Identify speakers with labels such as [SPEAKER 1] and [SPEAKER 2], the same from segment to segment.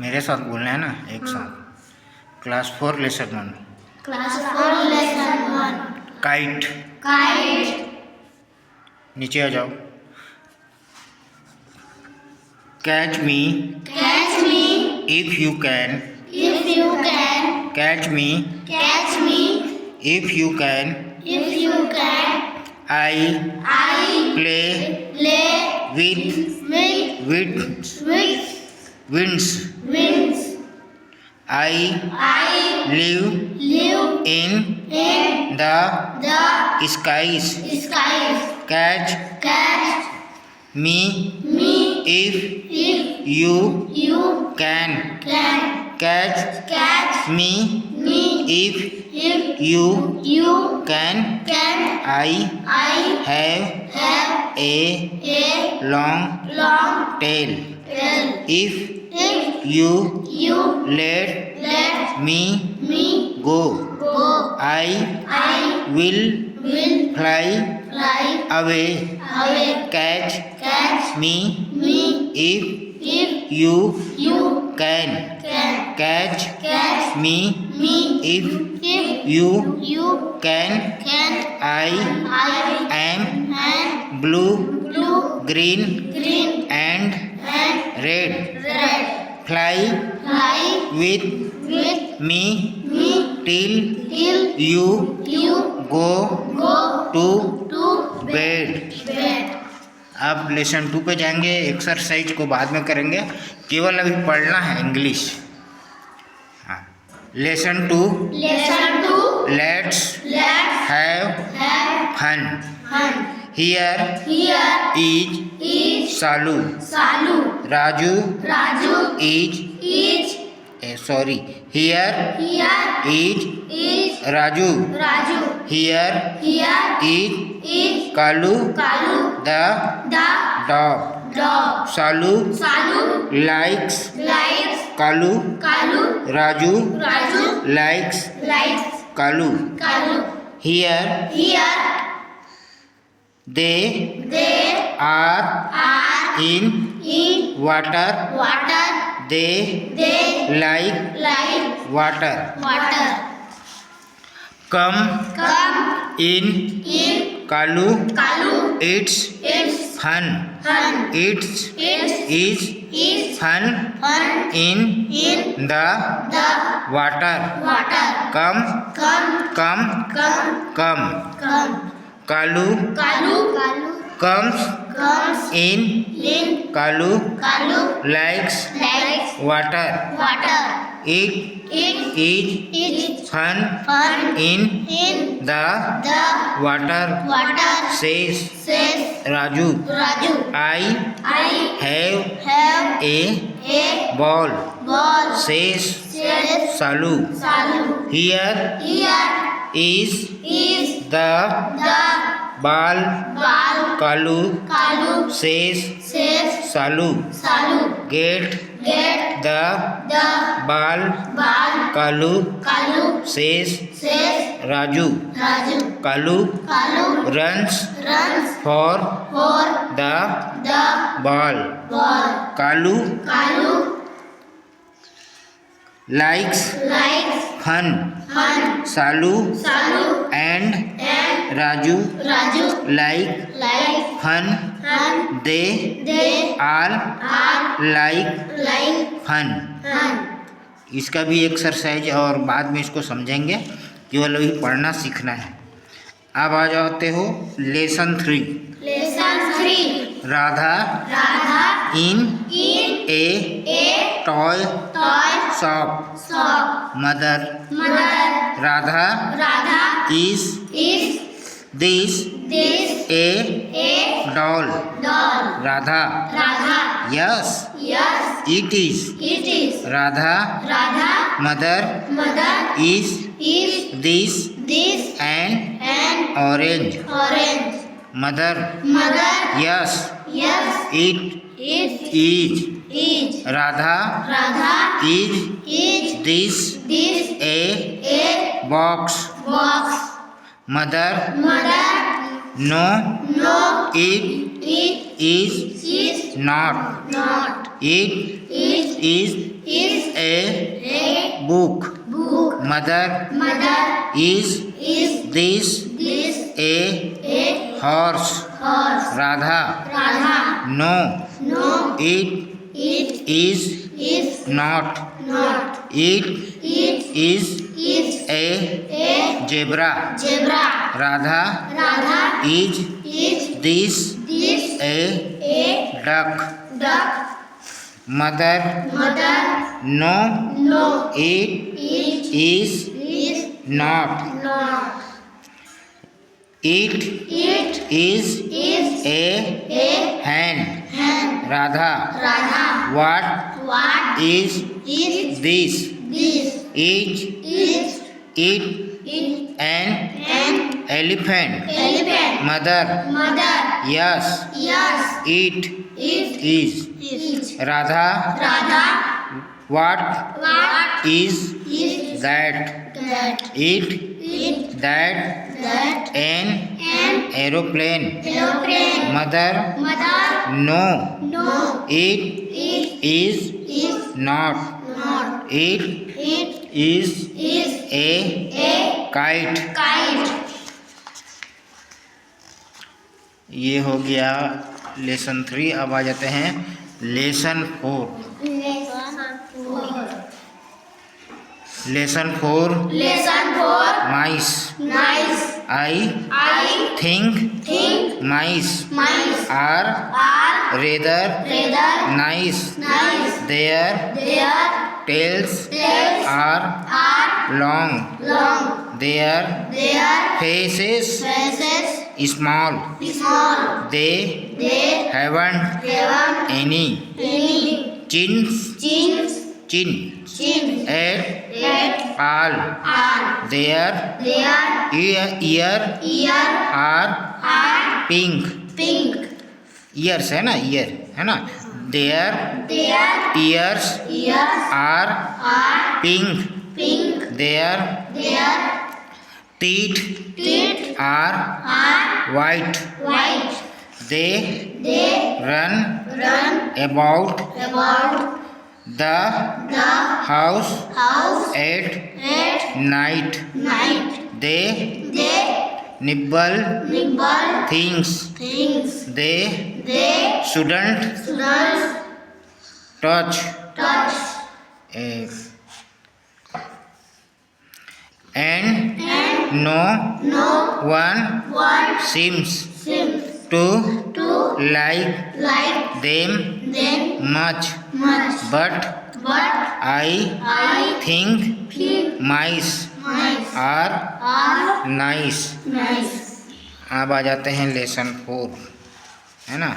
[SPEAKER 1] मेरे साथ बोलना है ना एक साथ। Class 4 lesson 1।
[SPEAKER 2] Class 4 lesson 1।
[SPEAKER 1] Kite.
[SPEAKER 2] Kite.
[SPEAKER 1] नीचे आ जाओ। Catch me.
[SPEAKER 2] Catch me.
[SPEAKER 1] If you can.
[SPEAKER 2] If you can.
[SPEAKER 1] Catch me.
[SPEAKER 2] Catch me.
[SPEAKER 1] If you can.
[SPEAKER 2] If you can.
[SPEAKER 1] I play
[SPEAKER 2] play
[SPEAKER 1] with
[SPEAKER 2] with
[SPEAKER 1] winds. I live in the skies. Catch me if you can. Catch me if you can. I have a long tail. If you let me go, I will fly away. Catch me if you can. Catch me if you can. I am blue, green and red. Fly with me till you go to bed. अब lesson 2 पे जाएंगे। Exercise को बाद में करेंगे, केवल अभी पढ़ना है इंग्लिश। हाँ, lesson 2। Let's have fun. Here is Salu. Raju is sorry here is Raju. Here is Kalu the dog. Salu likes Kalu. Raju likes Kalu. Here they are in water. They like water. Come in Kalu. It's fun. It is fun in the water. Come. Kalu comes in. Kalu likes water. It is fun in the water. Says Raju. I have a ball. Says Salu. Here is the ball. Kalu says Salu. Get the ball. Kalu says Raju. Kalu runs for the ball. Kalu likes fun. Salu and Raju like fun. They all like fun. इसका भी exercise और बाद में इसको समझेंगे, केवल अभी पढ़ना सीखना है। अब आ जाते हो lesson 3। Radha in a toy shop. Mother Radha is this a doll? Radha yes it is. Radha mother is this an orange? Mother yes it is. Radha is this a box? Mother no It is not. It is a book. Mother, is this a horse? Radha, no. It is not. It is a zebra. Radha, is this a duck? Mother, no. It is not. It is a hen. Radha, what is this? Is it an elephant? Mother, yes, it is. Radha, what is that? That an aeroplane. Mother, no. It is not. It is a kite. ये हो गया lesson 3। अब आ जाते हैं lesson 4। Lesson 4 mice. I think mice are rather nice. Their tails are long. Their faces small. They haven't any chin at all. Their ear are pink. Ears है ना, ear है ना। Their ears are pink. Their teeth are white. They run about the house at night. They nibble things they shouldn't touch. And no one seems to like them much. But I think mice are nice. अब आ जाते हैं lesson 4, है ना,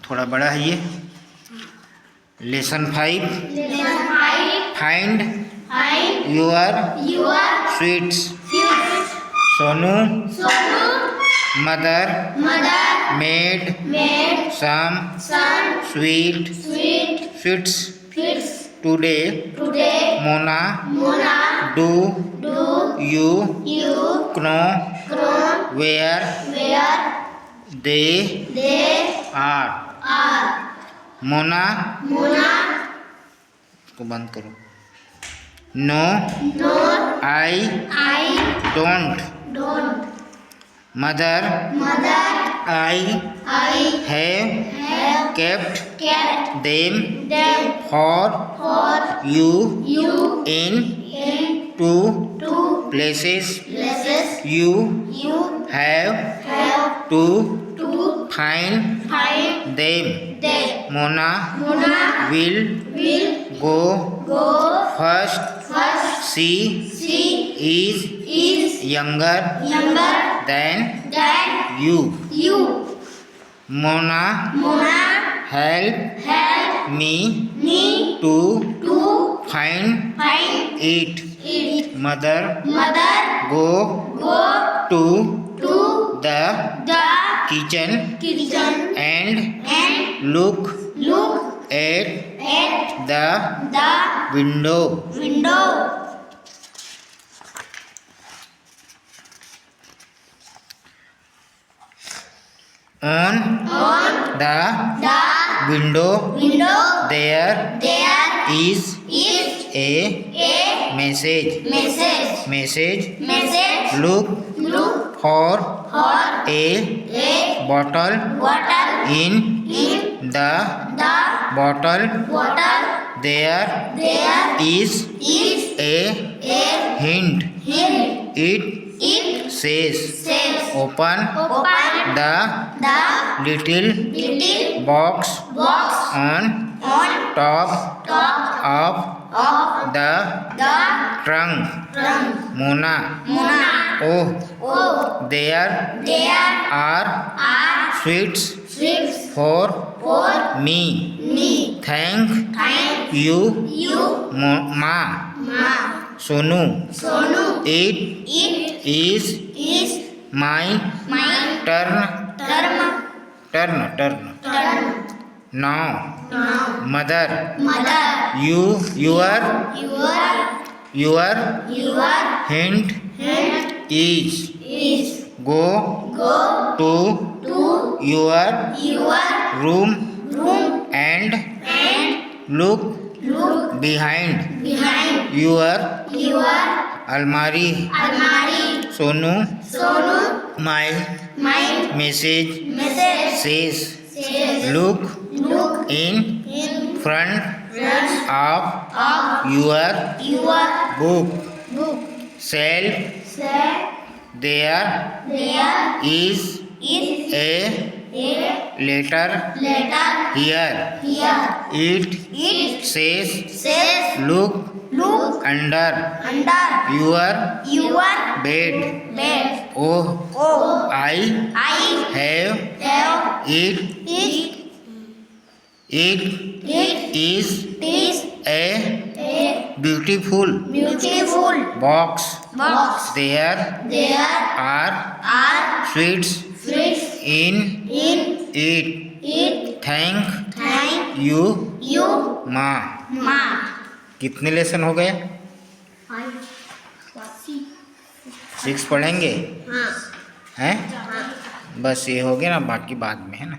[SPEAKER 1] थोड़ा बड़ा है ये। Lesson 5 find your sweets. Sonu mother made some sweets today. Mona do you know where they are? Mona को बंद करो। No, I don't. Mother, I have kept them for you in two places. You have to find them. Mona will go first. She is younger than you. Mona help me to find it. Mother go to the kitchen and look at the window. On
[SPEAKER 2] On
[SPEAKER 1] the
[SPEAKER 2] the
[SPEAKER 1] window
[SPEAKER 2] window
[SPEAKER 1] there
[SPEAKER 2] there
[SPEAKER 1] is
[SPEAKER 2] is
[SPEAKER 1] a
[SPEAKER 2] a
[SPEAKER 1] message.
[SPEAKER 2] message.
[SPEAKER 1] Look
[SPEAKER 2] Look
[SPEAKER 1] for
[SPEAKER 2] for
[SPEAKER 1] a
[SPEAKER 2] a
[SPEAKER 1] bottle
[SPEAKER 2] bottle
[SPEAKER 1] in
[SPEAKER 2] in
[SPEAKER 1] the
[SPEAKER 2] the
[SPEAKER 1] bottle
[SPEAKER 2] bottle.
[SPEAKER 1] there
[SPEAKER 2] There
[SPEAKER 1] is
[SPEAKER 2] is
[SPEAKER 1] a
[SPEAKER 2] a
[SPEAKER 1] hint.
[SPEAKER 2] hint.
[SPEAKER 1] It
[SPEAKER 2] It
[SPEAKER 1] says
[SPEAKER 2] says
[SPEAKER 1] open
[SPEAKER 2] open
[SPEAKER 1] the
[SPEAKER 2] the
[SPEAKER 1] little
[SPEAKER 2] little
[SPEAKER 1] box
[SPEAKER 2] box
[SPEAKER 1] on
[SPEAKER 2] on
[SPEAKER 1] top
[SPEAKER 2] top
[SPEAKER 1] of
[SPEAKER 2] of
[SPEAKER 1] the
[SPEAKER 2] the
[SPEAKER 1] trunk.
[SPEAKER 2] trunk.
[SPEAKER 1] Mona.
[SPEAKER 2] Mona.
[SPEAKER 1] Oh,
[SPEAKER 2] Oh,
[SPEAKER 1] there
[SPEAKER 2] there
[SPEAKER 1] are
[SPEAKER 2] are
[SPEAKER 1] sweets
[SPEAKER 2] sweets
[SPEAKER 1] for
[SPEAKER 2] for
[SPEAKER 1] me.
[SPEAKER 2] me.
[SPEAKER 1] Thank
[SPEAKER 2] Thank
[SPEAKER 1] you,
[SPEAKER 2] you,
[SPEAKER 1] Ma.
[SPEAKER 2] Ma.
[SPEAKER 1] Sonu.
[SPEAKER 2] Sonu.
[SPEAKER 1] It
[SPEAKER 2] It
[SPEAKER 1] is
[SPEAKER 2] is
[SPEAKER 1] my
[SPEAKER 2] my
[SPEAKER 1] turn.
[SPEAKER 2] turn.
[SPEAKER 1] Now,
[SPEAKER 2] Now,
[SPEAKER 1] mother,
[SPEAKER 2] mother,
[SPEAKER 1] your
[SPEAKER 2] your
[SPEAKER 1] hint
[SPEAKER 2] hand
[SPEAKER 1] is
[SPEAKER 2] is
[SPEAKER 1] go
[SPEAKER 2] go
[SPEAKER 1] to
[SPEAKER 2] to
[SPEAKER 1] your
[SPEAKER 2] your
[SPEAKER 1] room
[SPEAKER 2] room
[SPEAKER 1] and
[SPEAKER 2] and
[SPEAKER 1] look
[SPEAKER 2] look
[SPEAKER 1] behind
[SPEAKER 2] behind
[SPEAKER 1] your
[SPEAKER 2] your
[SPEAKER 1] almari.
[SPEAKER 2] almari.
[SPEAKER 1] Sonu,
[SPEAKER 2] Sonu,
[SPEAKER 1] my
[SPEAKER 2] my
[SPEAKER 1] message
[SPEAKER 2] message
[SPEAKER 1] says
[SPEAKER 2] says
[SPEAKER 1] look
[SPEAKER 2] look
[SPEAKER 1] in
[SPEAKER 2] in
[SPEAKER 1] front
[SPEAKER 2] front
[SPEAKER 1] of
[SPEAKER 2] of
[SPEAKER 1] your
[SPEAKER 2] your
[SPEAKER 1] book
[SPEAKER 2] book.
[SPEAKER 1] shelf.
[SPEAKER 2] Say
[SPEAKER 1] There
[SPEAKER 2] there
[SPEAKER 1] is
[SPEAKER 2] is
[SPEAKER 1] a
[SPEAKER 2] a
[SPEAKER 1] letter
[SPEAKER 2] letter
[SPEAKER 1] here.
[SPEAKER 2] here.
[SPEAKER 1] It says
[SPEAKER 2] Says
[SPEAKER 1] look
[SPEAKER 2] look
[SPEAKER 1] under
[SPEAKER 2] under
[SPEAKER 1] your
[SPEAKER 2] your
[SPEAKER 1] bed.
[SPEAKER 2] bed.
[SPEAKER 1] Oh,
[SPEAKER 2] Oh,
[SPEAKER 1] I
[SPEAKER 2] I
[SPEAKER 1] have
[SPEAKER 2] have
[SPEAKER 1] it.
[SPEAKER 2] it.
[SPEAKER 1] It
[SPEAKER 2] It
[SPEAKER 1] is
[SPEAKER 2] is
[SPEAKER 1] a
[SPEAKER 2] a
[SPEAKER 1] beautiful
[SPEAKER 2] beautiful
[SPEAKER 1] box.
[SPEAKER 2] box.
[SPEAKER 1] There
[SPEAKER 2] There
[SPEAKER 1] are
[SPEAKER 2] are
[SPEAKER 1] sweets
[SPEAKER 2] sweets
[SPEAKER 1] in
[SPEAKER 2] in
[SPEAKER 1] it.
[SPEAKER 2] it.
[SPEAKER 1] Thank
[SPEAKER 2] You,
[SPEAKER 1] you, माँ.
[SPEAKER 2] ma.
[SPEAKER 1] कितने lesson हो गए? 6 पढ़ेंगे
[SPEAKER 2] हाँ.
[SPEAKER 1] हैं? बस ये हो गया ना, बाकी बाद में है ना.